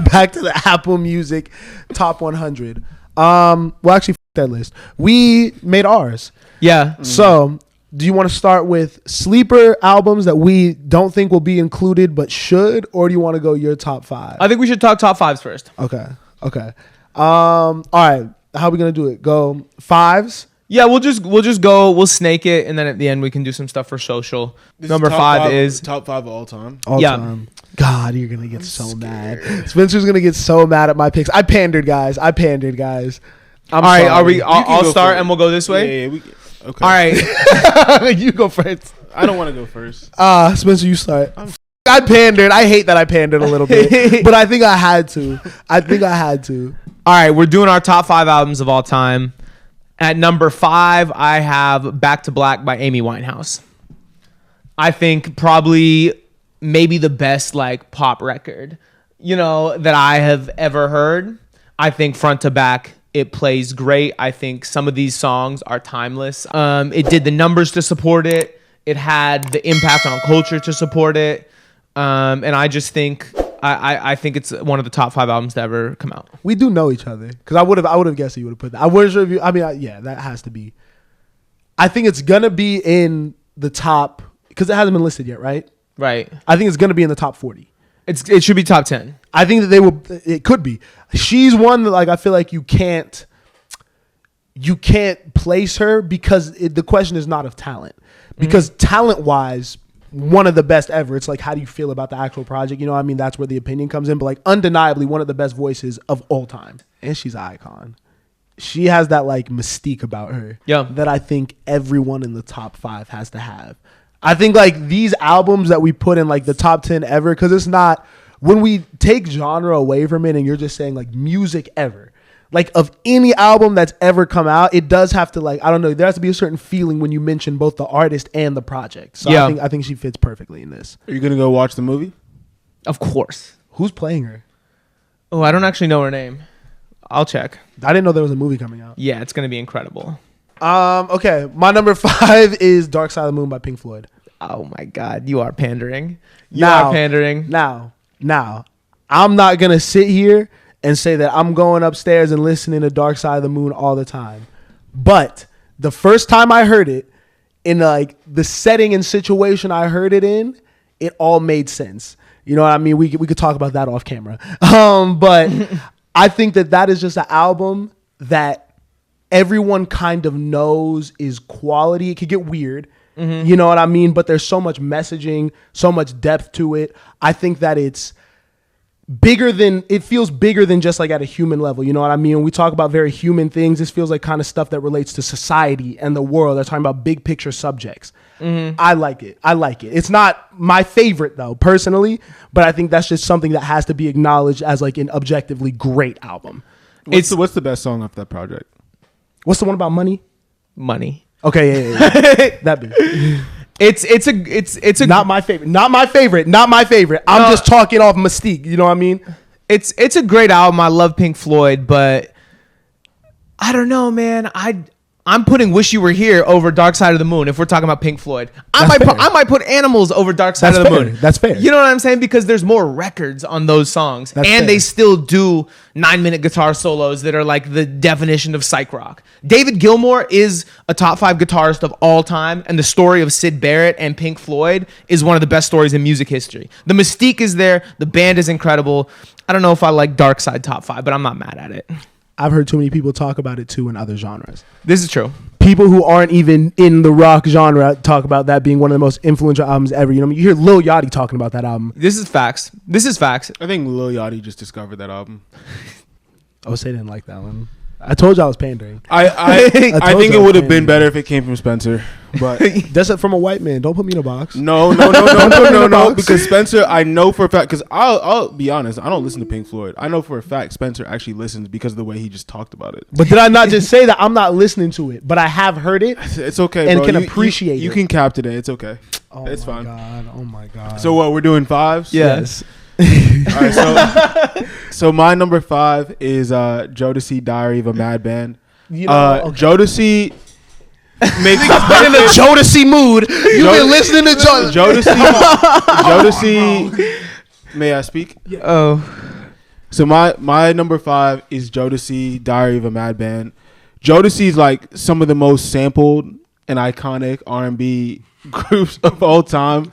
back to the Apple Music Top 100. Well, actually, that list. We made ours. Yeah. So, do you want to start with sleeper albums that we don't think will be included but should, or do you want to go your top 5? I think we should talk top 5s first. Okay. All right. How are we gonna do it? Go 5s. Yeah, we'll just go. We'll snake it, and then at the end we can do some stuff for social. Number 5 is top 5 of all time. All time. God, you're gonna get so mad. Spencer's gonna get so mad at my picks. I pandered, guys. All right, are we? I'll start, and we'll go this way. Yeah. Okay. All right. You go first. I don't want to go first. Spencer, you start. I pandered. I hate that I pandered a little bit, but I think I had to. All right, we're doing our top 5 albums of all time. At number 5, I have Back to Black by Amy Winehouse. I think probably maybe the best like pop record, that I have ever heard. I think front to back, it plays great. I think some of these songs are timeless. It did the numbers to support it. It had the impact on culture to support it. And I just think I think it's one of the top 5 albums to ever come out. We do know each other because I would have guessed you would have put that. I wasn't sure if you. I mean, yeah, that has to be. I think it's gonna be in the top because it hasn't been listed yet, right? Right. I think it's gonna be in the top 40. It should be top 10. I think that they will. It could be. She's one that like I feel like you can't place her because the question is not of talent. Because talent wise, one of the best ever. It's like, how do you feel about the actual project? You know what I mean? That's where the opinion comes in. But like undeniably one of the best voices of all time. And she's an icon. She has that like mystique about her that I think everyone in the top 5 has to have. I think like these albums that we put in like the top 10 ever, because it's not, when we take genre away from it and you're just saying like music ever, like of any album that's ever come out, it does have to like, I don't know, there has to be a certain feeling when you mention both the artist and the project. So I think she fits perfectly in this. Are you going to go watch the movie? Of course. Who's playing her? Oh, I don't actually know her name. I'll check. I didn't know there was a movie coming out. Yeah, it's going to be incredible. Okay, my number 5 is Dark Side of the Moon by Pink Floyd. Oh my God, you are pandering. Now, I'm not going to sit here and say that I'm going upstairs and listening to Dark Side of the Moon all the time. But the first time I heard it, in like the setting and situation I heard it in, it all made sense. You know what I mean? We could talk about that off camera. But I think that is just an album that everyone kind of knows is quality. It could get weird. Mm-hmm. You know what I mean? But there's so much messaging, so much depth to it. I think that it feels bigger than just like at a human level. You know what I mean? When we talk about very human things, this feels like kind of stuff that relates to society and the world. They're talking about big picture subjects. Mm-hmm. I like it. It's not my favorite though, personally, but I think that's just something that has to be acknowledged as like an objectively great album. What's the best song off that project? What's the one about money? Money. Okay, yeah. That bit. It's a not my favorite. I'm just talking off mystique. You know what I mean? It's a great album. I love Pink Floyd, but I don't know, man. I'm putting "Wish You Were Here" over "Dark Side of the Moon." If we're talking about Pink Floyd, I might put "Animals" over "Dark Side of the Moon." That's fair. You know what I'm saying? Because there's more records on those songs, they still do 9-minute guitar solos that are like the definition of psych rock. David Gilmour is a top 5 guitarist of all time, and the story of Syd Barrett and Pink Floyd is one of the best stories in music history. The mystique is there. The band is incredible. I don't know if I like Dark Side top 5, but I'm not mad at it. I've heard too many people talk about it too in other genres. This is true. People who aren't even in the rock genre talk about that being one of the most influential albums ever. You know, you hear Lil Yachty talking about that album. This is facts. I think Lil Yachty just discovered that album. Oh, say didn't like that one. I told you I was pandering. I think it would have been better if it came from Spencer, but that's it from a white man. Don't put me in a box. No. Because Spencer, I know for a fact. Because I'll be honest, I don't listen to Pink Floyd. I know for a fact Spencer actually listens because of the way he just talked about it. But did I not just say that I'm not listening to it? But I have heard it. It's okay, and bro. Can appreciate it. You can cap today. It's okay. Oh, it's my fine. God. Oh my God. So what? We're doing 5s? Yes. All right. So my number 5 is Jodeci, Diary of a Madman. You know, okay. Jodeci makes been in the Jodeci mood. You've been listening to Jodeci. May I speak? Yeah. Oh. So my number 5 is Jodeci, Diary of a Madman. Jodeci's like some of the most sampled and iconic R&B groups of all time.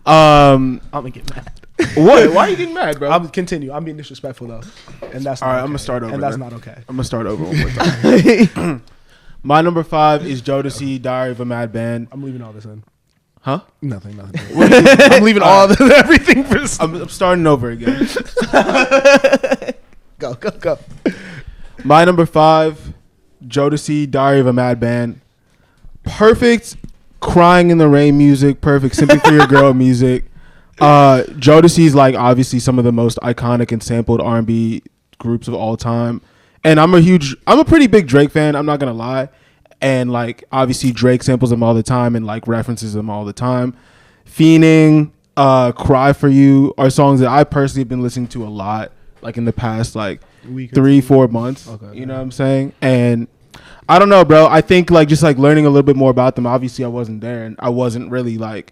I'm gonna get mad. What? Why are you getting mad, bro? I'm continue. I'm being disrespectful though, and that's all not right. okay. I'm gonna start over. And that's then. not okay. I'm gonna start over one more time. My number 5 is Jodeci, Diary of a Madman. I'm leaving all this in. Huh? Nothing. I'm leaving everything for. I'm starting over again. Go. My number 5, Jodeci, Diary of a Madman. Perfect crying in the rain music. Perfect sympathy for your girl music. Jodeci's like obviously some of the most iconic and sampled R&B groups of all time. And I'm a pretty big Drake fan. I'm not gonna lie. And like obviously Drake samples them all the time and like references them all the time. Fiending, Cry for You are songs that I personally have been listening to a lot, like in the past like 3-4 months. Okay, you know what I'm saying? And I don't know, bro. I think like just like learning a little bit more about them. Obviously I wasn't there and I wasn't really like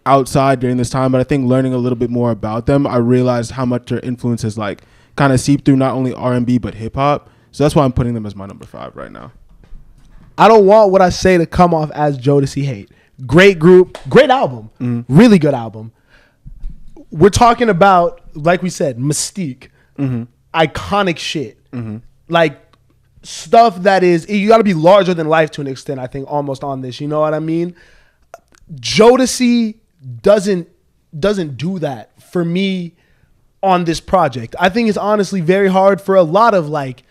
outside during this time, but I think learning a little bit more about them, I realized how much their influence has like kind of seeped through not only R&B but hip hop. So that's why I'm putting them as my number 5 right now. I don't want what I say to come off as Jodeci hate. Great group, great album, really good album. We're talking about, like we said, mystique, iconic shit, like stuff that is, you got to be larger than life to an extent. I think almost on this, you know what I mean? Jodeci doesn't do that for me on this project. I think it's honestly very hard for a lot of like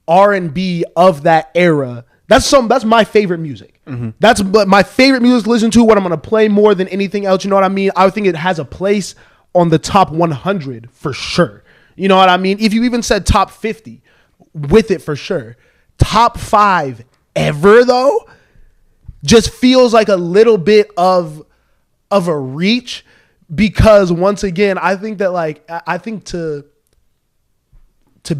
R&B of that era. That's my favorite music. That's my favorite music to listen to, what I'm going to play more than anything else. You know what I mean? I think it has a place on the top 100 for sure. You know what I mean? If you even said top 50 with it for sure. Top 5 ever though just feels like a little bit of a reach, because once again, I think that like, I think to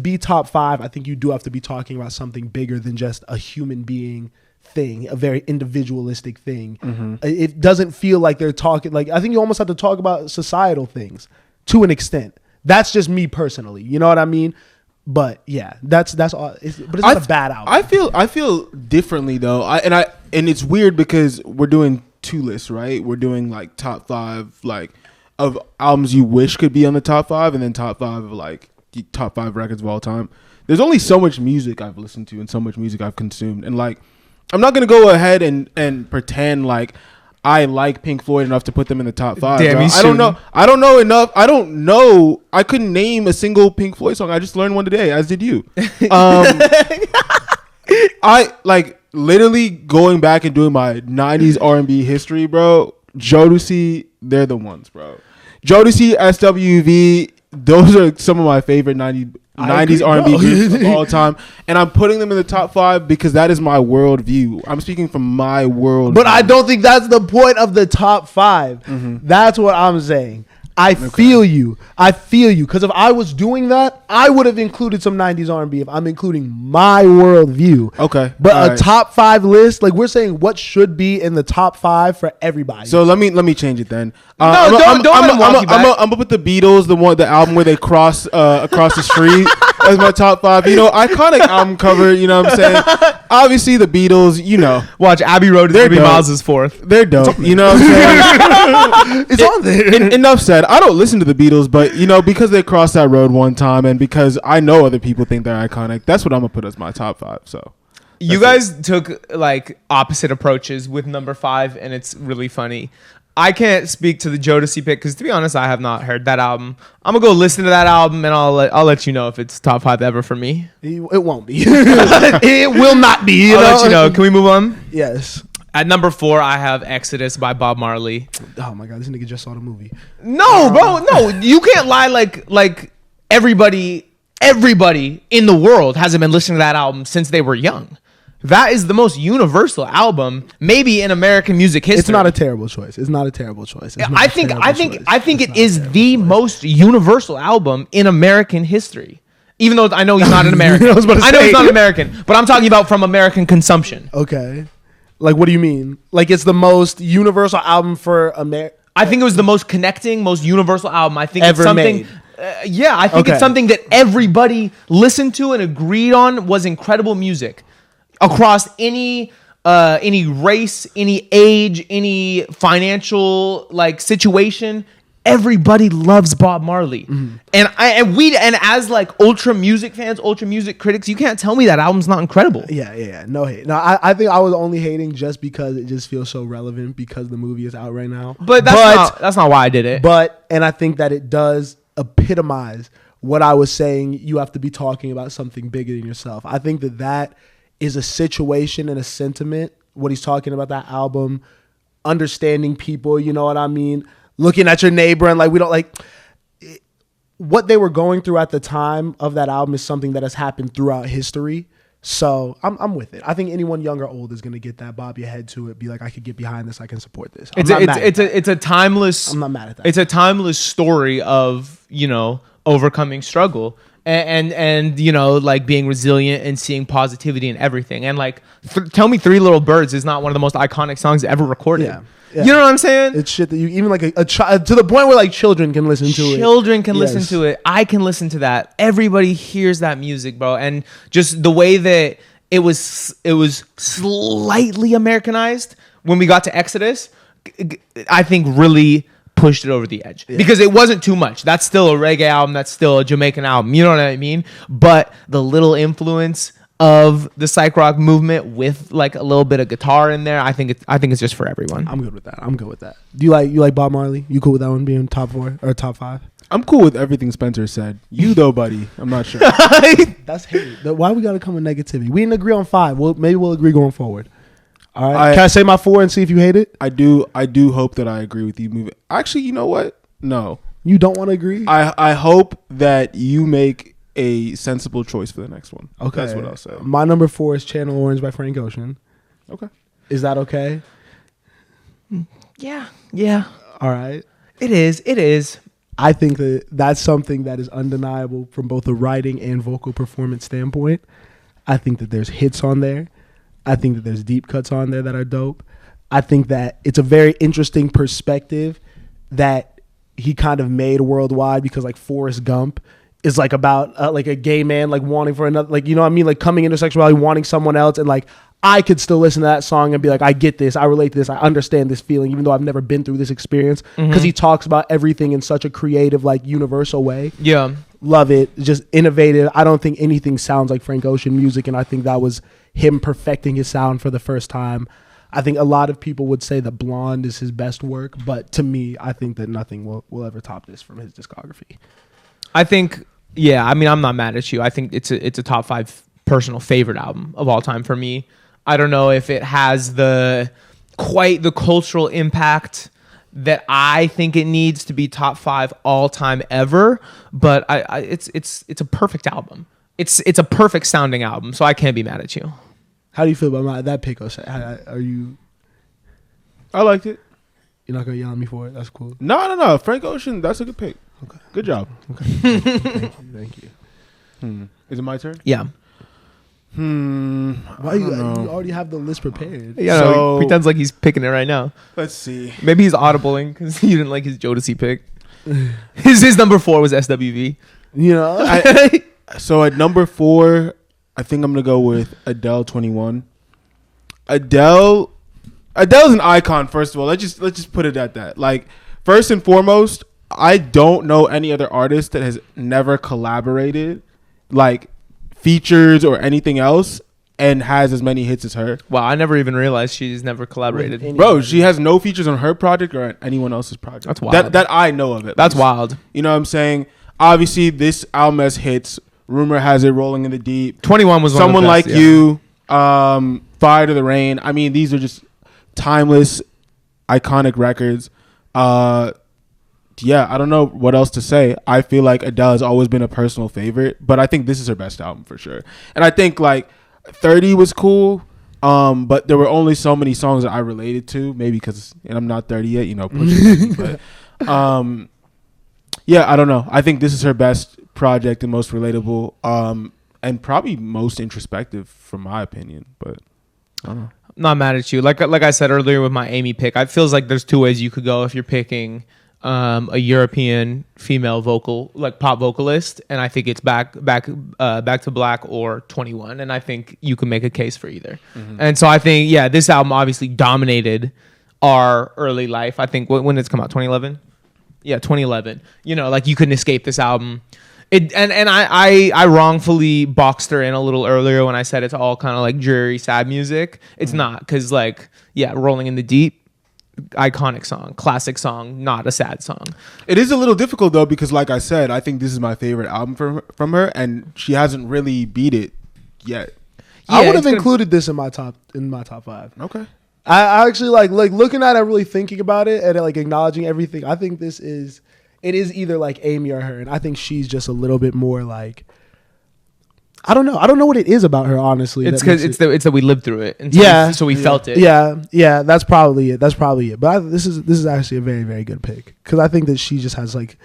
be top 5, I think you do have to be talking about something bigger than just a human being thing, a very individualistic thing. It doesn't feel like they're talking, like, I think you almost have to talk about societal things to an extent. That's just me personally. You know what I mean? But yeah, that's all. But it's not a bad album. I feel differently though. And it's weird because we're doing 2 lists, right? We're doing like top 5 like of albums you wish could be on the top 5, and then top 5 of like the top 5 records of all time. There's only so much music I've listened to and so much music I've consumed, and like I'm not gonna go ahead and pretend like I like Pink Floyd enough to put them in the top 5. Damn, I don't know enough. I don't know. I couldn't name a single Pink Floyd song. I just learned one today, as did you. I like literally going back and doing my 90s R&B history, bro. Jodeci, they're the ones, bro. Jodeci, SWV, those are some of my favorite 90s R&B groups of all time, and I'm putting them in the top 5 because that is my worldview. I'm speaking from my world. But I don't think that's the point of the top 5. That's what I'm saying. I feel you. Because if I was doing that, I would have included some 90s R&B if I'm including my worldview. Okay. But a top 5 list, like we're saying what should be in the top 5 for everybody. So let me change it then. I'm gonna put the Beatles, the album where they cross across the street as my top 5. You know, iconic album cover. You know what I'm saying? Obviously the Beatles. You know, watch Abbey Road. They're Miles is 4th. They're dope. You know what I'm saying? It's on there. Enough said. I don't listen to the Beatles, but you know, because they crossed that road one time, and because I know other people think they're iconic, that's what I'm gonna put as my top 5. So you guys took like opposite approaches with number 5, and it's really funny. I can't speak to the Jodeci pick because, to be honest, I have not heard that album. I'm gonna go listen to that album, and I'll let you know if it's top 5 ever for me. It won't be. It will not be. I'll let you know. Can we move on? Yes. At number 4, I have Exodus by Bob Marley. Oh my God, this nigga just saw the movie. No, bro, no. You can't lie like everybody in the world hasn't been listening to that album since they were young. That is the most universal album, maybe in American music history. It's not a terrible choice. I think it is the most universal album in American history. Even though I know he's not an American. I know he's not an American, but I'm talking about from American consumption. Okay. Like, what do you mean? Like, it's the most universal album for America? I think it was the most connecting, most universal album. I think ever it's something. made. Yeah, I think it's something that everybody listened to and agreed on was incredible music across any race, any age, any financial like situation. Everybody loves Bob Marley, and as like ultra music fans, ultra music critics, you can't tell me that album's not incredible. Yeah. No hate. No, I think I was only hating just because it just feels so relevant because the movie is out right now. But that's not why I did it. And I think that it does epitomize what I was saying. You have to be talking about something bigger than yourself. I think that is a situation and a sentiment. What he's talking about, that album, understanding people. You know what I mean? Looking at your neighbor and like, we don't like what they were going through at the time of that album is something that has happened throughout history. So I'm with it. I think anyone young or old is going to get that, bob your head to it, be like, I could get behind this. I can support this. It's a timeless. I'm not mad at that. It's a timeless story of, overcoming struggle and like being resilient and seeing positivity in everything. And like, Tell Me Three Little Birds is not one of the most iconic songs ever recorded. Yeah. Yeah. You know what I'm saying? It's shit that you even like a child to the point where like children can listen to it. Children can listen to it. I can listen to that. Everybody hears that music, bro. And just the way that it was slightly Americanized when we got to Exodus, I think really pushed it over the edge because it wasn't too much. That's still a reggae album. That's still a Jamaican album. You know what I mean? But the little influence of the psych rock movement with like a little bit of guitar in there, I think it's just for everyone. I'm good with that. Do you like Bob Marley? You cool with that one being top 4 or top 5? I'm cool with everything Spencer said. You though, buddy, I'm not sure. That's hate. Why we gotta come with negativity? We didn't agree on 5. Maybe we'll agree going forward. All right. Can I say my 4 and see if you hate it? I do hope that I agree with you. Actually, you know what? No. You don't want to agree? I hope that you make a sensible choice for the next one. Okay. That's what I'll say. My number 4 is Channel Orange by Frank Ocean. Okay. Is that okay? Yeah. All right. It is. I think that that's something that is undeniable from both a writing and vocal performance standpoint. I think that there's hits on there. I think that there's deep cuts on there that are dope. I think that it's a very interesting perspective that he kind of made worldwide because like Forrest Gump is like about like a gay man like wanting for another, like, you know what I mean, like coming into sexuality, wanting someone else, and like I could still listen to that song and be like, I get this, I relate to this, I understand this feeling, even though I've never been through this experience, because he talks about everything in such a creative, like universal way. Yeah, love it, just innovative. I don't think anything sounds like Frank Ocean music, and I think that was him perfecting his sound for the first time. I think a lot of people would say that Blonde is his best work, but to me, I think that nothing will ever top this from his discography. I think, yeah, I mean, I'm not mad at you. I think it's a top 5 personal favorite album of all time for me. I don't know if it has quite the cultural impact that I think it needs to be top 5 all time ever, but it's a perfect album. It's a perfect sounding album, so I can't be mad at you. How do you feel about that pick? Are you? I liked it. You're not gonna yell at me for it? That's cool. No. Frank Ocean, that's a good pick. Okay, good job. Okay, thank you. Is it my turn? Yeah. Why you already have the list prepared? Yeah, so, he pretends like he's picking it right now. Let's see. Maybe he's audibling because you didn't like his Jodeci pick. His number 4 was SWV. You know. So at number 4, I think I'm gonna go with Adele 21. Adele's an icon. First of all, let's just put it at that. Like, first and foremost, I don't know any other artist that has never collaborated, like features or anything else, and has as many hits as her. Wow, I never even realized she's never collaborated. Bro, she has no features on her project or on anyone else's project. That's wild. That I know of it. That's wild. You know what I'm saying? Obviously, this album has hits. Rumor has it, Rolling in the Deep. 21 was Someone one of the best, Like You, Fire to the Rain. I mean, these are just timeless, iconic records. Yeah, I don't know what else to say. I feel like Adele has always been a personal favorite, but I think this is her best album for sure. And I think like 30 was cool, but there were only so many songs that I related to, maybe because I'm not 30 yet, you know. But yeah, I don't know. I think this is her best project and most relatable, and probably most introspective from my opinion, but I don't know. Not mad at you. Like I said earlier with my Amy pick, it feels like there's 2 ways you could go if you're picking a European female vocal, like pop vocalist, and I think it's back to Black or 21, and I think you can make a case for either. And so I think this album obviously dominated our early life. I think when did it come out? 2011. Yeah, 2011. You know, like you couldn't escape this album. I wrongfully boxed her in a little earlier when I said it's all kind of like dreary, sad music. It's not, because Rolling in the Deep, iconic song, classic song, not a sad song. It is a little difficult though, because like I said, I think this is my favorite album from her, and she hasn't really beat it yet. I would have included this in my top 5. Okay. I actually like looking at it, really thinking about it, and like acknowledging everything. I think it is either like Amy or her, and I think she's just a little bit more like, I don't know what it is about her, honestly. It's because it's that we lived through it, and so we felt it. Yeah, that's probably it. But this is actually a very, very good pick, because I think that she just has like,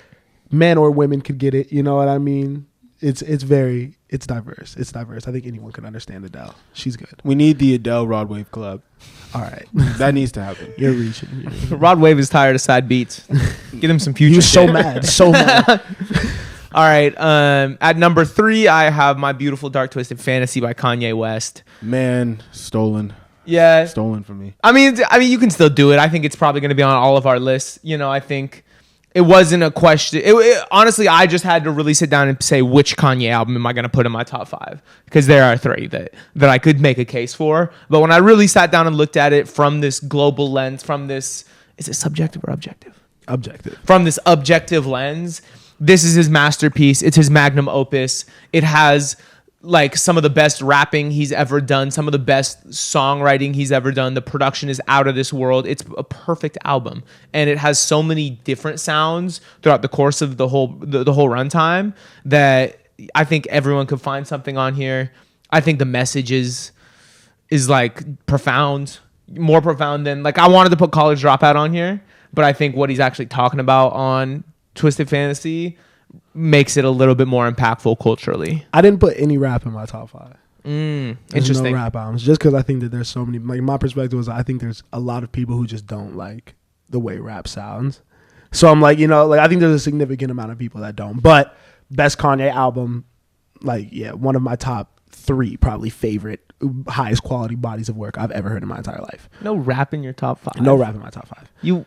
men or women could get it. You know what I mean? It's diverse. It's diverse. I think anyone can understand Adele. She's good. We need the Adele Rod Wave Club. All right, that needs to happen. You're reaching. Rod Wave is tired of sad beats. Get him some future. He was so mad. All right. At number 3, I have My Beautiful Dark Twisted Fantasy by Kanye West. Man, stolen. Yeah, stolen from me. I mean, you can still do it. I think it's probably going to be on all of our lists. You know, I think it wasn't a question. Honestly, I just had to really sit down and say, which Kanye album am I going to put in my top 5? Because there are 3 that I could make a case for. But when I really sat down and looked at it from this global lens, from this, is it subjective or objective? Objective. From this objective lens, this is his masterpiece. It's his magnum opus. It has like some of the best rapping he's ever done, some of the best songwriting he's ever done. The production is out of this world. It's a perfect album, and it has so many different sounds throughout the course of the whole runtime that I think everyone could find something on here. I think the message is like profound, more profound than, like, I wanted to put College Dropout on here, but I think what he's actually talking about on Twisted Fantasy makes it a little bit more impactful culturally. I didn't put any rap in my top 5. Interesting. No rap albums, just because I think that there's so many. Like, my perspective was, I think there's a lot of people who just don't like the way rap sounds. So I'm like, I think there's a significant amount of people that don't. But best Kanye album, one of my top 3 probably favorite, highest quality bodies of work I've ever heard in my entire life. No rap in your top 5. No rap in my top 5.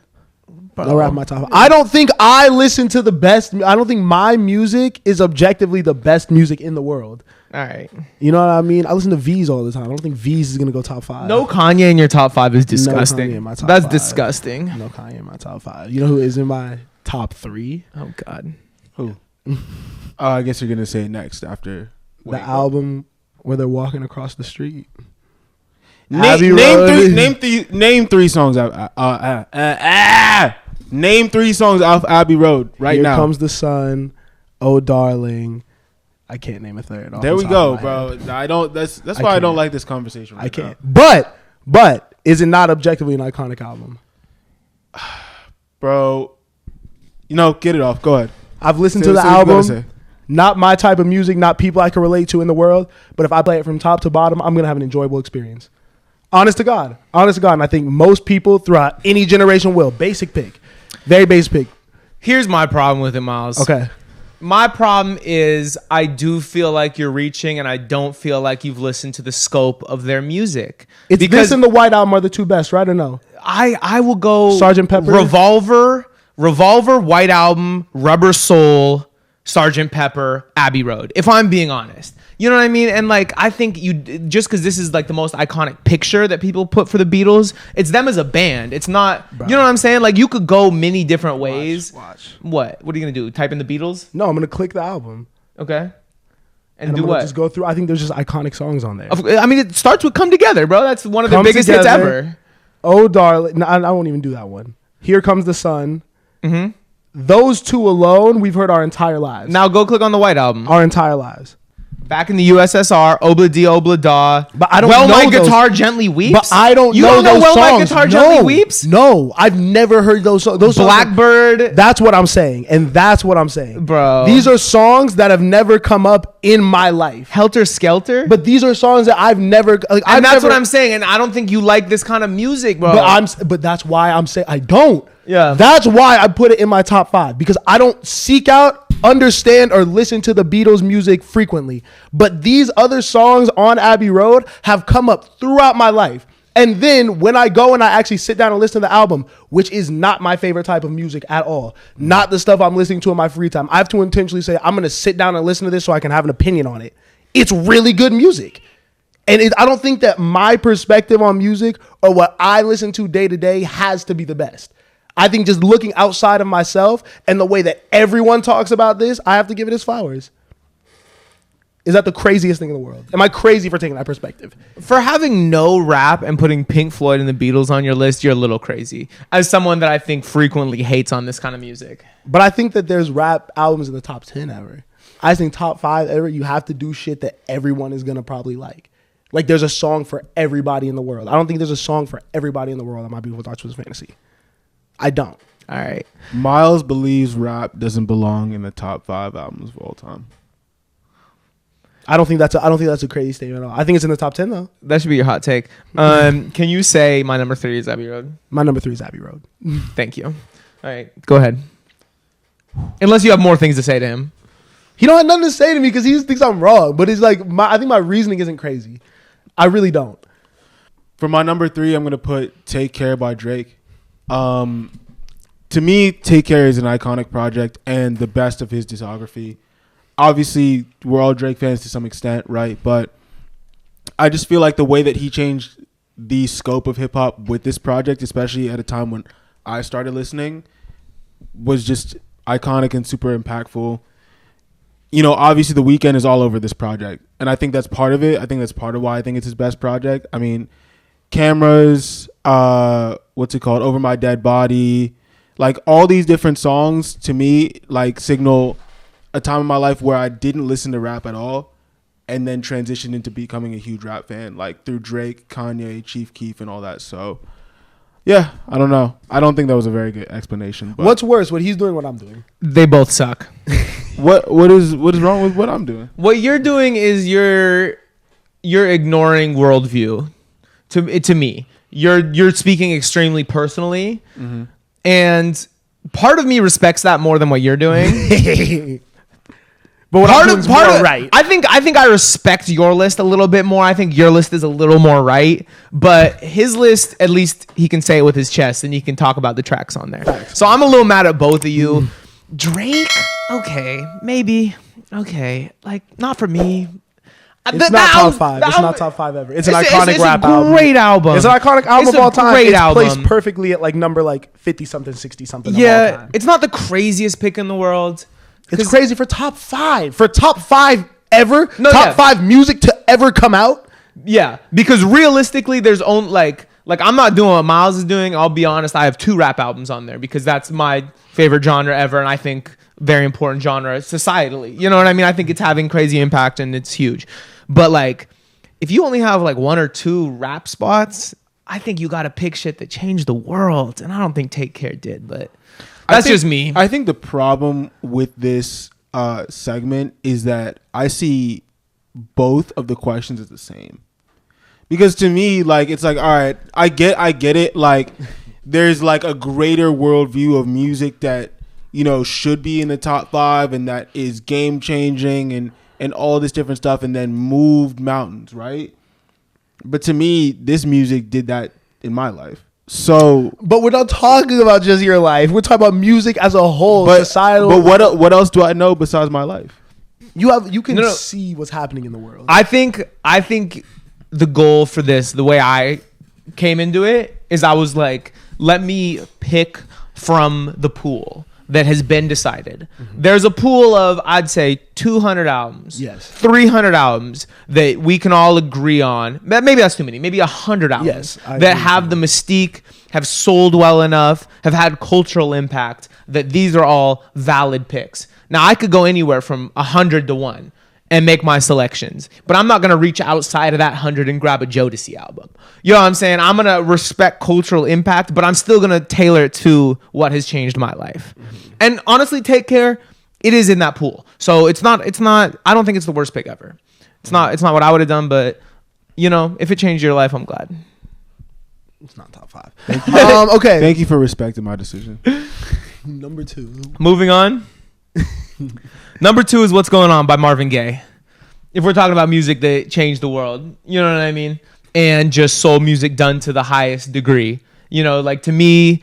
Bro. No rap in my top 5. I don't think I listen to the best. I don't think my music is objectively the best music in the world. All right. You know what I mean? I listen to V's all the time. I don't think V's is going to go top 5. No Kanye in your top 5 is disgusting. No Kanye in my top That's 5. Disgusting. No Kanye in my top 5. You know who is in my top 3? Oh, God. Who? I guess you're going to say it next after. The album where they're walking across the street. Name 3 songs Name 3 songs off Abbey Road now. Here Comes the Sun, Oh Darling. I can't name a third. There we go, bro. I don't. That's why I don't like this conversation. I can't. But is it not objectively an iconic album, bro? Get it off. Go ahead. I've listened to the album. Not my type of music. Not people I can relate to in the world. But if I play it from top to bottom, I'm gonna have an enjoyable experience. Honest to God. And I think most people throughout any generation will. Basic pick. Very basic pick. Here's my problem with it, Miles. Okay. My problem is I do feel like you're reaching, and I don't feel like you've listened to the scope of their music. This and the White Album are the 2 best, right or no? I will go Sgt. Pepper, Revolver, White Album, Rubber Soul, Sgt. Pepper, Abbey Road, if I'm being honest. You know what I mean? And I think just because this is the most iconic picture that people put for the Beatles, it's them as a band. It's not, bro. You know what I'm saying? You could go many different ways. Watch. What are you going to do? Type in the Beatles? No, I'm going to click the album. Okay. And do I'm what? Just go through. I think there's just iconic songs on there. I mean, it starts with Come Together, bro. That's one of the biggest hits ever. Oh, darling. No, I won't even do that one. Here Comes the Sun. Mm-hmm. Those 2 alone, we've heard our entire lives. Now go click on the White Album. Our entire lives. Back in the USSR, Obla Di Obla Da. But I don't Well, know my those- guitar gently weeps. But I don't you know don't know those Well, songs. my guitar gently weeps. No, I've never heard those songs. Those songs Blackbird. that's what I'm saying, and that's what I'm saying, Bro. These are songs that have never come up in my life. Helter Skelter. But these are songs that I've never. Like, and that's what I'm saying. And I don't think you like this kind of music, bro. But that's why I'm saying I don't. Yeah. That's why I put it in my top 5 because I don't seek out, understand, or listen to the Beatles music frequently. But these other songs on Abbey Road have come up throughout my life. And then when I go and I actually sit down and listen to the album, which is not my favorite type of music at all, not the stuff I'm listening to in my free time. I have to intentionally say, I'm going to sit down and listen to this so I can have an opinion on it. It's really good music. And I don't think that my perspective on music or what I listen to day to day has to be the best. I think just looking outside of myself and the way that everyone talks about this, I have to give it its flowers. Is that the craziest thing in the world? Am I crazy for taking that perspective? For having no rap and putting Pink Floyd and the Beatles on your list, you're a little crazy. As someone that I think frequently hates on this kind of music. But I think that there's rap albums in the top 10 ever. I think top 5 ever, you have to do shit that everyone is going to probably like. Like there's a song for everybody in the world. I don't think there's a song for everybody in the world on My Beautiful Dark Twisted Fantasy. I don't. All right. Miles believes rap doesn't belong in the top 5 albums of all time. I don't think that's a crazy statement at all. I think it's in the top 10 though. That should be your hot take. Can you say my number 3 is Abbey Road? My number 3 is Abbey Road. Thank you. All right. Go ahead. Unless you have more things to say to him. He don't have nothing to say to me because he just thinks I'm wrong. But it's like I think my reasoning isn't crazy. I really don't. For my number 3, I'm gonna put "Take Care" by Drake. To me, "Take Care" is an iconic project and the best of his discography. Obviously, we're all Drake fans to some extent, right? But I just feel like the way that he changed the scope of hip hop with this project, especially at a time when I started listening, was just iconic and super impactful. You know, obviously The Weeknd is all over this project, and I think that's part of it. I think that's part of why I think it's his best project. I mean, Cameras, what's it called? Over My Dead Body, like all these different songs to me like signal a time in my life where I didn't listen to rap at all and then transitioned into becoming a huge rap fan, like through Drake, Kanye, Chief Keef, and all that. So yeah, I don't know. I don't think that was a very good explanation. But What's worse, what he's doing, what I'm doing? They both suck. what is wrong with what I'm doing? What you're doing is you're ignoring worldview. To me, you're speaking extremely personally, and part of me respects that more than what you're doing. But what I'm doing is more right. I think I respect your list a little bit more. I think your list is a little more right, but his list, at least he can say it with his chest, and he can talk about the tracks on there. Thanks. So I'm a little mad at both of you. Drake, okay, maybe, okay, like not for me. It's not top 5. It's not top 5 ever. It's an iconic rap album. Great album. It's an iconic album It's of a all time. great It's album. placed perfectly at like number like 50 something, 60 something. Of all Yeah, time. it's not the craziest pick in the world. It's crazy for top 5. For top 5 ever. No, top yeah. 5 music to ever come out. Yeah, because realistically, there's only like I'm not doing what Miles is doing. I'll be honest. I have 2 rap albums on there because that's my favorite genre ever, and I think very important genre societally. You know what I mean? I think it's having crazy impact and it's huge. But like, if you only have like 1 or 2 rap spots, I think you got to pick shit that changed the world, and I don't think Take Care did. But that's just me. I think the problem with this segment is that I see both of the questions as the same. Because to me, like, it's like, all right, I get it. Like, there's like a greater worldview of music that, you know, should be in the top 5 and that is game changing and all this different stuff and then moved mountains, right? But to me, this music did that in my life. So, But we're not talking about just your life. We're talking about music as a whole, societal. But what else do I know besides my life? You can No. see what's happening in the world. I think the goal for this, the way I came into it, is I was like, let me pick from the pool that has been decided. There's a pool of, I'd say, 200 albums. Yes. 300 albums that we can all agree on. Maybe that's too many. Maybe 100 albums Yes, I that agree have the mystique, have sold well enough, have had cultural impact, that these are all valid picks. Now, I could go anywhere from 100 to 1. and make my selections. But I'm not going to reach outside of that 100 and grab a Jodeci album. You know what I'm saying? I'm going to respect cultural impact, but I'm still going to tailor it to what has changed my life. And honestly, Take Care, it is in that pool. So it's not, I don't think it's the worst pick ever. It's not what I would have done, but you know, if it changed your life, I'm glad. It's not top 5. Okay. Thank you for respecting my decision. Number 2. Moving on. Number 2 is What's Going On by Marvin Gaye. If we're talking about music that changed the world, you know what I mean? And just soul music done to the highest degree. You know, like to me,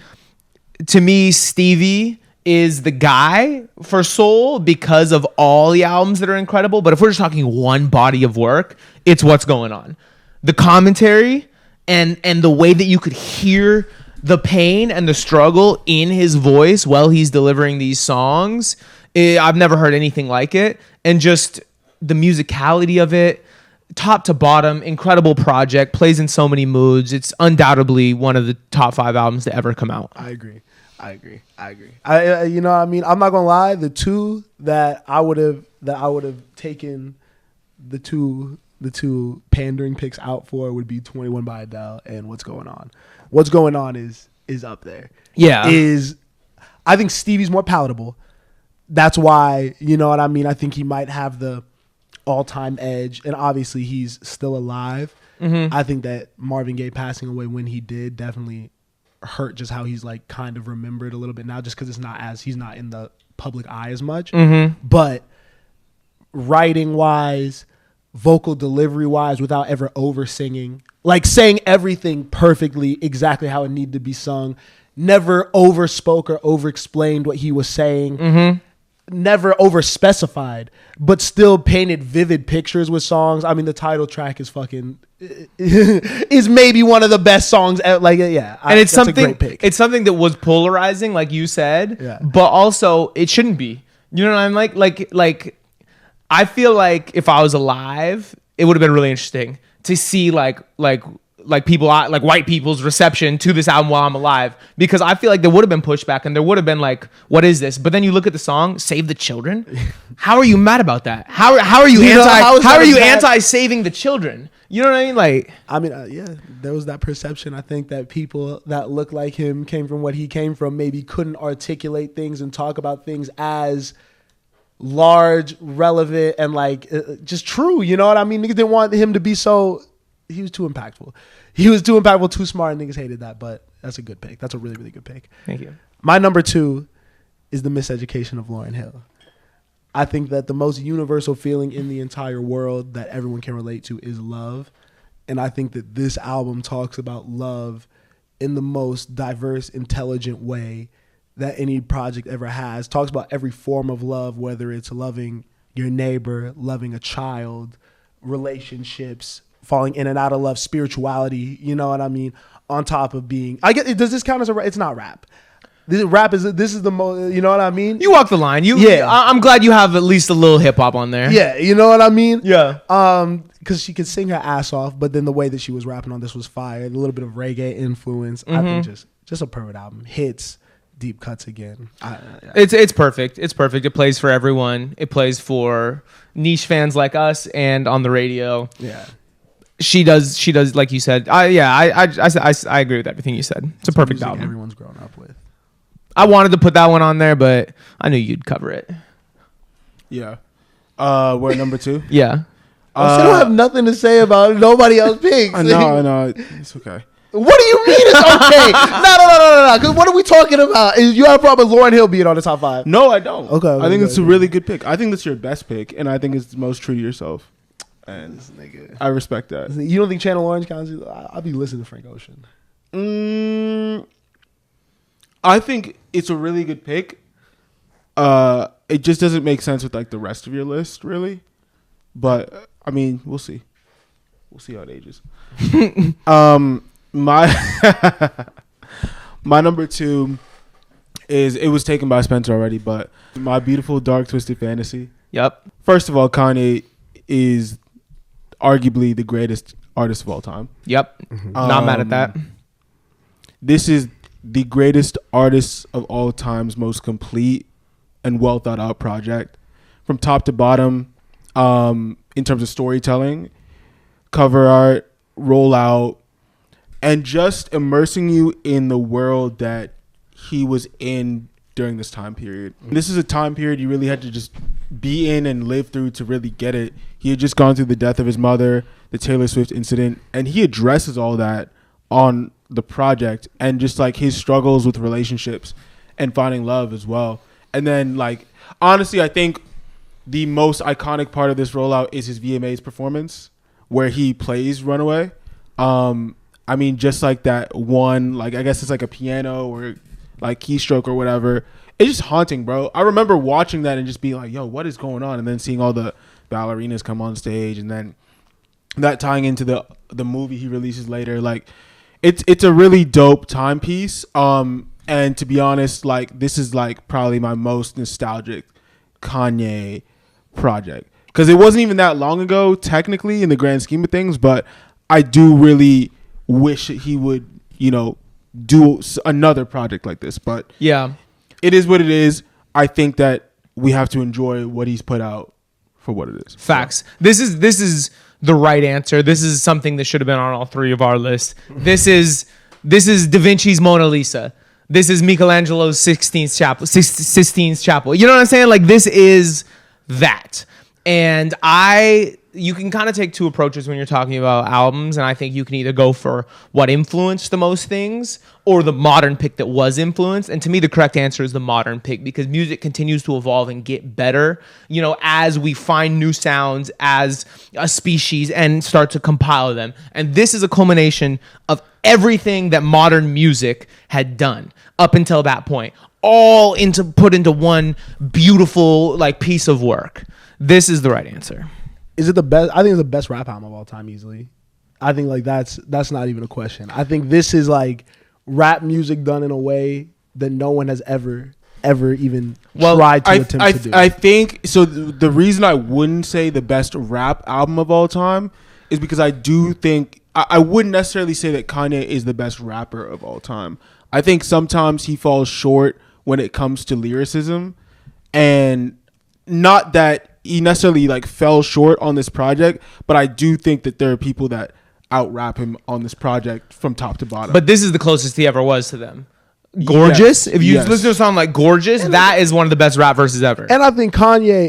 Stevie is the guy for soul because of all the albums that are incredible. But if we're just talking one body of work, it's What's Going On. The commentary and the way that you could hear the pain and the struggle in his voice while he's delivering these songs, I've never heard anything like it. And just the musicality of it, top to bottom, incredible project, plays in so many moods. It's undoubtedly one of the top 5 albums to ever come out. I agree. You know what I mean? I'm not gonna lie. The two that I would have taken the two pandering picks out for would be 21 by Adele and What's Going On. What's Going On is up there. Yeah. I think Stevie's more palatable. That's why, you know what I mean? I think he might have the all-time edge, and obviously he's still alive. Mm-hmm. I think that Marvin Gaye passing away when he did definitely hurt just how he's like kind of remembered a little bit now, just because he's not in the public eye as much. Mm-hmm. But writing wise, vocal delivery wise, without ever over singing, like saying everything perfectly exactly how it needed to be sung, never over spoke or over explained what he was saying. Mm-hmm. Never over specified, but still painted vivid pictures with songs. I mean, the title track is is maybe one of the best songs ever. Like, yeah, and it's that's a great pick. It's something that was polarizing, like you said, yeah. But also it shouldn't be. You know what I'm like? I feel like if I was alive, it would have been really interesting to see like people, like white people's reception to this album while I'm alive, because I feel like there would have been pushback and there would have been like, what is this? But then you look at the song, Save the Children. How are you mad about that? How are you anti saving the children? You know what I mean? Like, I mean, yeah, there was that perception. I think that people that look like him, came from what he came from, maybe couldn't articulate things and talk about things as large, relevant, and like just true. You know what I mean? Niggas didn't want him to be so. He was too impactful. Too smart, and niggas hated that. But that's a good pick. That's a really, really good pick. Thank you. My number 2 is The Miseducation of Lauryn Hill. I think that the most universal feeling in the entire world that everyone can relate to is love. And I think that this album talks about love in the most diverse, intelligent way that any project ever has. Talks about every form of love, whether it's loving your neighbor, loving a child, relationships, falling in and out of love, spirituality, you know what I mean? On top of being, does this count as a rap? It's not rap. This is the most, you know what I mean? You walk the line. I'm glad you have at least a little hip hop on there. Yeah, you know what I mean? Yeah. Because she could sing her ass off, but then the way that she was rapping on this was fire. A little bit of reggae influence. Mm-hmm. I think just a perfect album. Hits, deep cuts again. It's perfect. It's perfect. It plays for everyone. It plays for niche fans like us and on the radio. Yeah. She does like you said. I agree with everything you said. It's a perfect album. Everyone's grown up with. I wanted to put that one on there, but I knew you'd cover it. Yeah. We're at number 2. Yeah. I don't have nothing to say about it. Nobody else picks. I know. It's okay. What do you mean it's okay? No. Because what are we talking about? You have a problem with Lauryn Hill being on the top 5? No, I don't. Okay. I think it's a really good pick. I think that's your best pick, and I think it's the most true to yourself. And This nigga. I respect that. You don't think Channel Orange counts? I'll be listening to Frank Ocean. I think it's a really good pick. It just doesn't make sense with like the rest of your list, really. But I mean, we'll see. We'll see how it ages. My my number 2 is, it was taken by Spencer already, but My Beautiful Dark Twisted Fantasy. Yep. First of all, Kanye is arguably the greatest artist of all time. Yep. Not mad at that. This is the greatest artist of all time's most complete and well thought out project. From top to bottom, in terms of storytelling, cover art, rollout, and just immersing you in the world that he was in during this time period. This is a time period you really had to just be in and live through to really get it. He had just gone through the death of his mother, the Taylor Swift incident, and he addresses all that on the project, and just like his struggles with relationships and finding love as well. And then, like, honestly, I think the most iconic part of this rollout is his VMAs performance where he plays Runaway. I mean, just like that one, like, I guess it's like a piano or like keystroke or whatever. It's just haunting, bro. I remember watching that and just being like, yo, what is going on? And then seeing all the ballerinas come on stage, and then that tying into the movie he releases later. Like, it's a really dope timepiece. And to be honest, like, this is like probably my most nostalgic Kanye project, because it wasn't even that long ago technically in the grand scheme of things, but I do really wish he would, you know, do another project like this. But yeah, it is what it is. I think that we have to enjoy what he's put out for what it is. Facts. So. This is the right answer. This is something that should have been on all three of our lists. This is Da Vinci's Mona Lisa. This is Michelangelo's Sistine Chapel. You know what I'm saying? Like, this is that. And you can kind of take two approaches when you're talking about albums, and I think you can either go for what influenced the most things or the modern pick that was influenced. And to me, the correct answer is the modern pick, because music continues to evolve and get better, you know, as we find new sounds as a species and start to compile them. And this is a culmination of everything that modern music had done up until that point, all put into one beautiful, like, piece of work. This is the right answer. Is it the best? I think it's the best rap album of all time, easily. I think, like, that's not even a question. I think this is like rap music done in a way that no one has ever even tried to attempt to do. I think so. The reason I wouldn't say the best rap album of all time is because I do think I wouldn't necessarily say that Kanye is the best rapper of all time. I think sometimes he falls short when it comes to lyricism, and not that he necessarily like fell short on this project, but I do think that there are people that out-rap him on this project from top to bottom. But this is the closest he ever was to them. Gorgeous. If you listen to a song like Gorgeous, that is one of the best rap verses ever. And I think Kanye,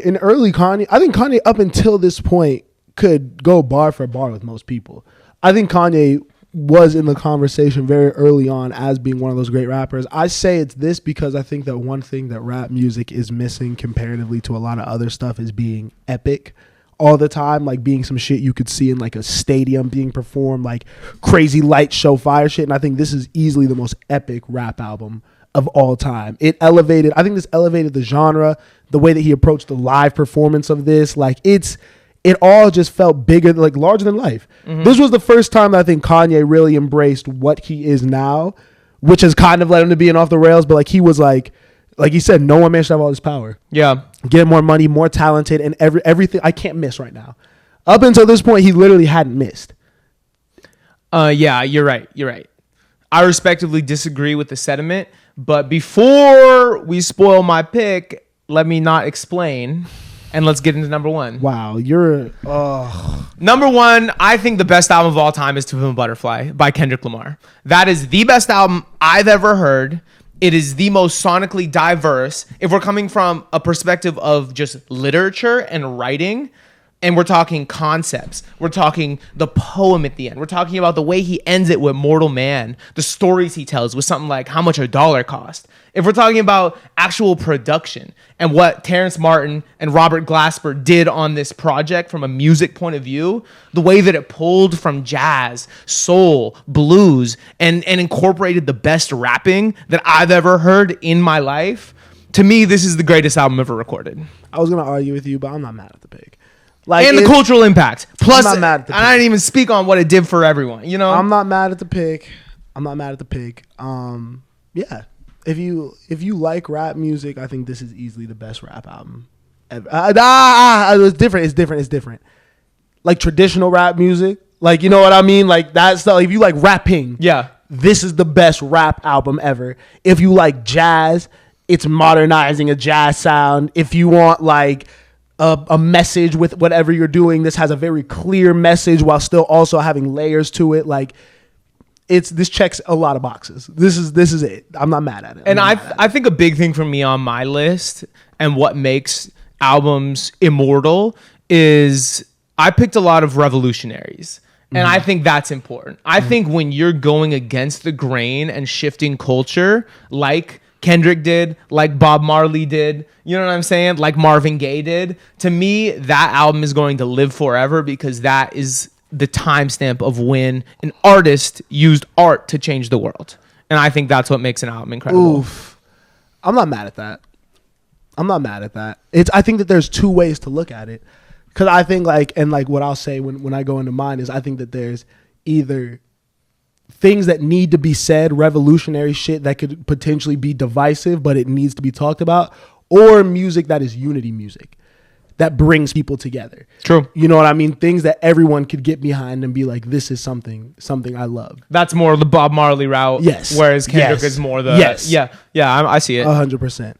I think Kanye up until this point could go bar for bar with most people. I think Kanye was in the conversation very early on as being one of those great rappers. I say it's this because I think that one thing that rap music is missing comparatively to a lot of other stuff is being epic all the time, like being some shit you could see in like a stadium being performed, like crazy light show fire shit. And I think this is easily the most epic rap album of all time. I think this elevated the genre, the way that he approached the live performance of this. Like, it all just felt bigger, like larger than life. Mm-hmm. This was the first time that I think Kanye really embraced what he is now, which has kind of led him to being off the rails. But like, he was like he said, no one man should have all this power. Yeah. Get more money, more talented, and everything. I can't miss right now. Up until this point, he literally hadn't missed. Yeah, you're right. I respectively disagree with the sentiment, but before we spoil my pick, let me not explain. And let's get into number one. Wow, Number one, I think the best album of all time is To Pimp a Butterfly by Kendrick Lamar. That is the best album I've ever heard. It is the most sonically diverse. If we're coming from a perspective of just literature and writing, and we're talking concepts, we're talking the poem at the end, we're talking about the way he ends it with Mortal Man, the stories he tells with something like How Much a Dollar Cost. If we're talking about actual production and what Terrence Martin and Robert Glasper did on this project from a music point of view, the way that it pulled from jazz, soul, blues, and incorporated the best rapping that I've ever heard in my life, to me, this is the greatest album ever recorded. I was going to argue with you, but I'm not mad at the pick. Like, and the cultural impact. Plus, I'm not mad at the pick. And I didn't even speak on what it did for everyone, you know? I'm not mad at the pick. Yeah. If you like rap music, I think this is easily the best rap album ever. It's different. Like traditional rap music, like, you know what I mean? Like that stuff. If you like rapping, yeah, this is the best rap album ever. If you like jazz, it's modernizing a jazz sound. If you want like a message with whatever you're doing. This has a very clear message while still also having layers to it. Like this checks a lot of boxes. This is it. I'm not mad at it. And I think a big thing for me on my list and what makes albums immortal is I picked a lot of revolutionaries. And I think that's important. I think when you're going against the grain and shifting culture, like Kendrick did, like Bob Marley did, you know what I'm saying? Like Marvin Gaye did. To me, that album is going to live forever because that is the timestamp of when an artist used art to change the world. And I think that's what makes an album incredible. Oof. I'm not mad at that. I think that there's two ways to look at it. Because I think what I'll say when I go into mine is I think that there's either things that need to be said, revolutionary shit that could potentially be divisive, but it needs to be talked about, or music that is unity music that brings people together. True. You know what I mean? Things that everyone could get behind and be like, this is something I love. That's more the Bob Marley route. Yes. Whereas Kendrick is more the... Yes. Yeah, I see it. 100%.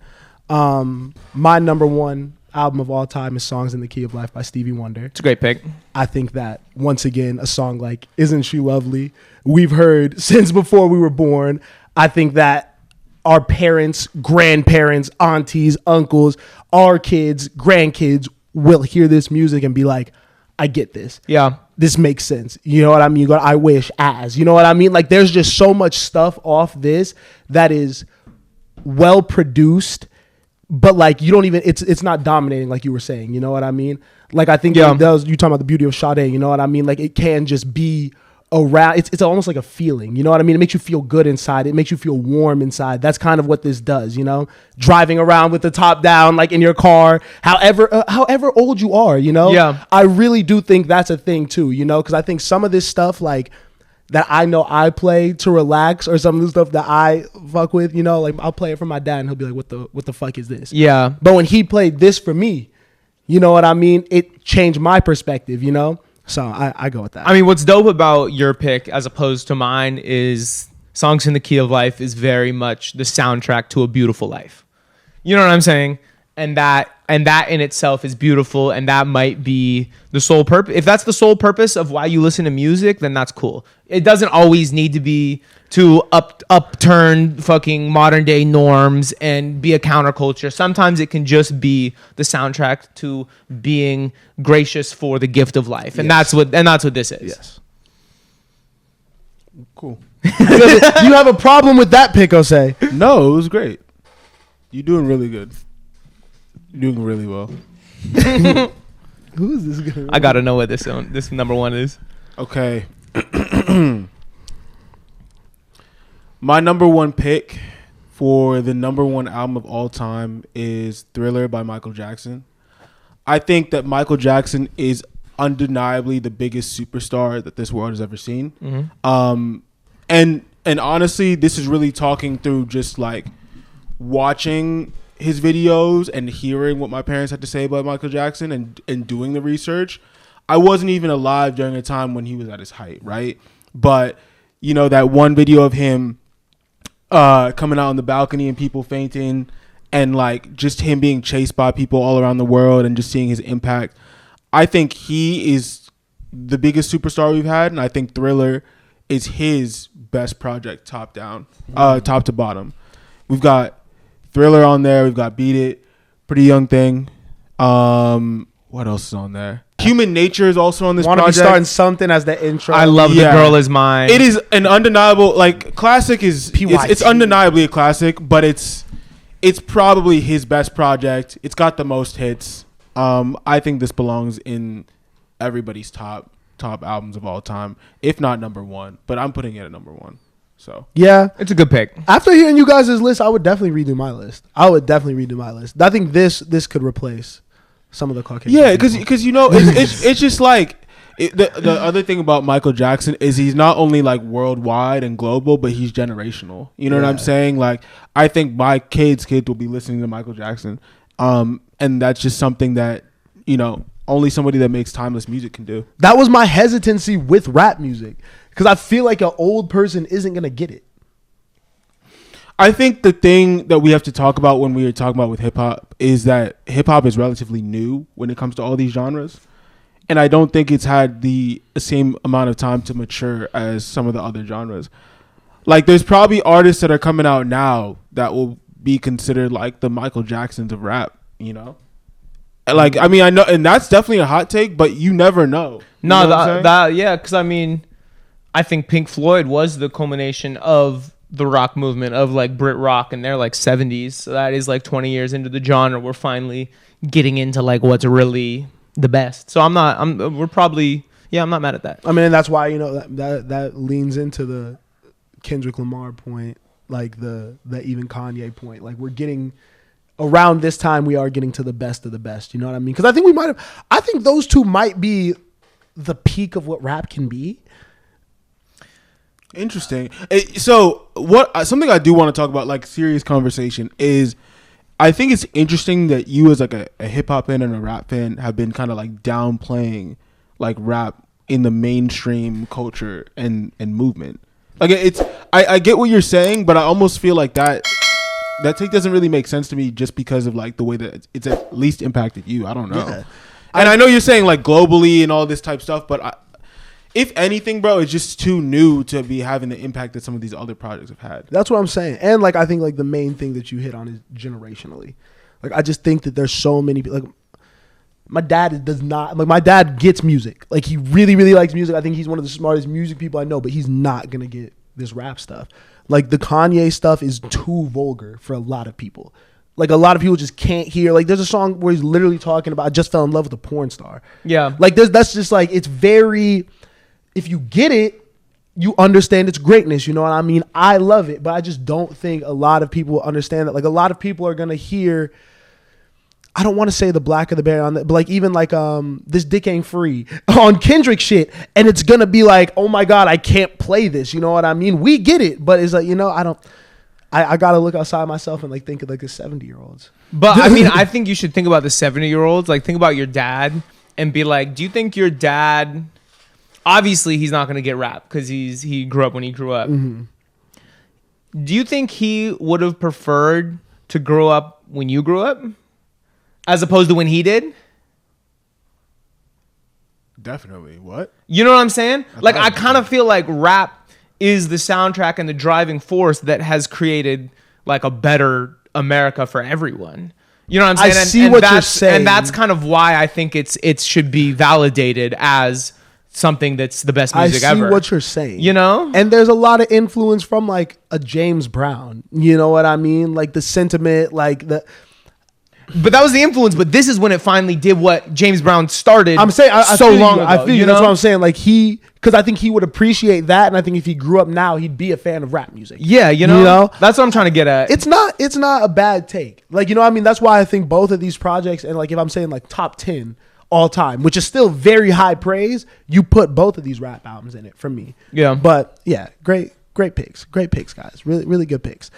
My number one album of all time is Songs in the Key of Life by Stevie Wonder. It's a great pick. I think that, once again, a song like Isn't She Lovely, we've heard since before we were born. I think that our parents, grandparents, aunties, uncles, our kids, grandkids will hear this music and be like, I get this. Yeah. This makes sense. You know what I mean? You go, I wish as. You know what I mean? Like, there's just so much stuff off this that is well produced, but like you don't even it's not dominating like you were saying. You know what I mean? Like I think you talking about the beauty of Sade. You know what I mean? Like it can just be around. It's almost like a feeling. You know what I mean? It makes you feel good inside. It makes you feel warm inside. That's kind of what this does. You know, driving around with the top down, like in your car, however old you are. You know, yeah. I really do think that's a thing too. You know, because I think some of this stuff like that I know I play to relax, or some of the stuff that I fuck with, you know, like I'll play it for my dad and he'll be like, what the fuck is this? Yeah. But when he played this for me, you know what I mean? It changed my perspective, you know? So I go with that. I mean, what's dope about your pick as opposed to mine is Songs in the Key of Life is very much the soundtrack to a beautiful life. You know what I'm saying? And that in itself is beautiful, and that might be the sole purpose. If that's the sole purpose of why you listen to music, then that's cool. It doesn't always need to be to upturn fucking modern day norms and be a counterculture. Sometimes it can just be the soundtrack to being gracious for the gift of life, and that's what this is. Yes. Cool. Do you have a problem with that pick, Jose? No, it was great. You're doing really good. You're doing really well. Who is this guy? I gotta know what this number one is. Okay. My number one pick for the number one album of all time is Thriller by Michael Jackson. I think that Michael Jackson is undeniably the biggest superstar that this world has ever seen. Mm-hmm. And honestly, this is really talking through just like watching his videos and hearing what my parents had to say about Michael Jackson and doing the research. I wasn't even alive during a time when he was at his height, right? But, you know, that one video of him coming out on the balcony and people fainting and, like, just him being chased by people all around the world and just seeing his impact. I think he is the biggest superstar we've had, and I think Thriller is his best project top to bottom. We've got Thriller on there. We've got Beat It, Pretty Young Thing. What else is on there? Human Nature is also on this project. Want to be starting something as the intro. I love The Girl Is Mine. It is an undeniable, like, classic is, it's undeniably a classic, but it's probably his best project. It's got the most hits. I think this belongs in everybody's top albums of all time, if not number one, but I'm putting it at number one. So yeah, it's a good pick. After hearing you guys' list, I would definitely redo my list. I think this could replace some of the Caucasian. Yeah, because you know it's just like the other thing about Michael Jackson is he's not only like worldwide and global, but he's generational. You know what I'm saying? Like I think my kids will be listening to Michael Jackson, and that's just something that, you know, only somebody that makes timeless music can do. That was my hesitancy with rap music. Because I feel like an old person isn't going to get it. I think the thing that we have to talk about when we are talking about with hip hop is that hip hop is relatively new when it comes to all these genres. And I don't think it's had the same amount of time to mature as some of the other genres. Like, there's probably artists that are coming out now that will be considered like the Michael Jacksons of rap, you know? Like, I mean, I know, and that's definitely a hot take, but you never know. No, yeah, because I mean, I think Pink Floyd was the culmination of the rock movement of like Brit rock, and they're like 70s. So that is like 20 years into the genre. We're finally getting into like what's really the best. So I'm not mad at that. I mean, and that's why, you know, that leans into the Kendrick Lamar point, like the even Kanye point. Like, we're getting around this time, we are getting to the best of the best. You know what I mean? Because I think those two might be the peak of what rap can be. Interesting. So something I do want to talk about, like serious conversation, is I think it's interesting that you as like a hip hop fan and a rap fan have been kind of like downplaying like rap in the mainstream culture and movement. Like, I get what you're saying, but I almost feel like that take doesn't really make sense to me just because of like the way that it's at least impacted you. I don't know. Yeah. And I know you're saying like globally and all this type stuff, but if anything, bro, it's just too new to be having the impact that some of these other projects have had. That's what I'm saying. And like, I think like the main thing that you hit on is generationally. Like, I just think that there's so many people. Like, my dad does not, like, my dad gets music. Like, he really, really likes music. I think he's one of the smartest music people I know, but he's not going to get this rap stuff. Like, the Kanye stuff is too vulgar for a lot of people. Like, a lot of people just can't hear. Like, there's a song where he's literally talking about, I just fell in love with a porn star. Yeah. Like, that's just like, it's very, if you get it, you understand its greatness. You know what I mean? I love it, but I just don't think a lot of people understand that. Like, a lot of people are going to hear, I don't want to say the black of the berry on that, but like even like This Dick Ain't Free on Kendrick shit, and it's gonna be like, oh my god, I can't play this. You know what I mean? We get it, but it's like, you know, I gotta look outside myself and like think of like the 70-year-olds. But I mean, I think you should think about the 70-year-olds. Like, think about your dad and be like, do you think your dad? Obviously, he's not gonna get rap because he grew up when he grew up. Mm-hmm. Do you think he would have preferred to grow up when you grew up, as opposed to when he did? Definitely. What? You know what I'm saying? Like, I kind of feel like rap is the soundtrack and the driving force that has created like a better America for everyone. You know what I'm saying? I see what you're saying. And that's kind of why I think it should be validated as something that's the best music ever. I see what you're saying. You know? And there's a lot of influence from like a James Brown. You know what I mean? Like the sentiment, like the... But that was the influence. But this is when it finally did what James Brown started. I'm saying I so long ago. I feel you. That's what I'm saying. Like because I think he would appreciate that, and I think if he grew up now, he'd be a fan of rap music. Yeah, you know, that's what I'm trying to get at. It's not a bad take. Like, you know what I mean? That's why I think both of these projects, and like if I'm saying like top 10 all time, which is still very high praise, you put both of these rap albums in it for me. Yeah. But yeah, great picks, guys. Really, really good picks.